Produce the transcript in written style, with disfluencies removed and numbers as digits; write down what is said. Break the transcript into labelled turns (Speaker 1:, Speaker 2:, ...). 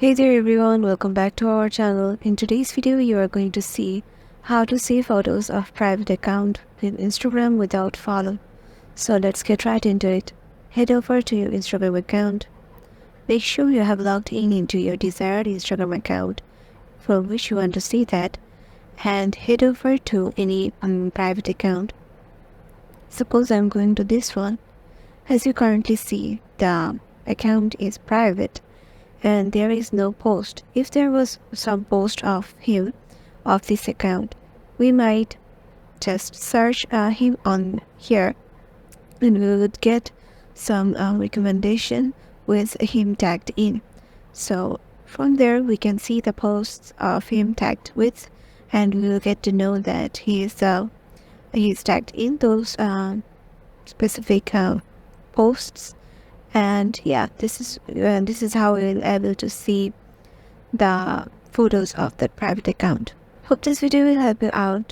Speaker 1: Hey there everyone, welcome back to our channel. In today's video, you are going to see how to save photos of private account in Instagram without follow. So let's get right into it. Head over to your Instagram account. Make sure you have logged in into your desired Instagram account from which you want to see that, and head over to any private account. Suppose I'm going to this one. As you currently see, the account is private and there is no post. If there was some post of him of this account, we might just search him on here and we would get some recommendation with him tagged in. So from there we can see the posts of him tagged with, and we will get to know that he is tagged in those specific posts. And yeah, this is how we'll able to see the photos of that private account. Hope this video will help you out.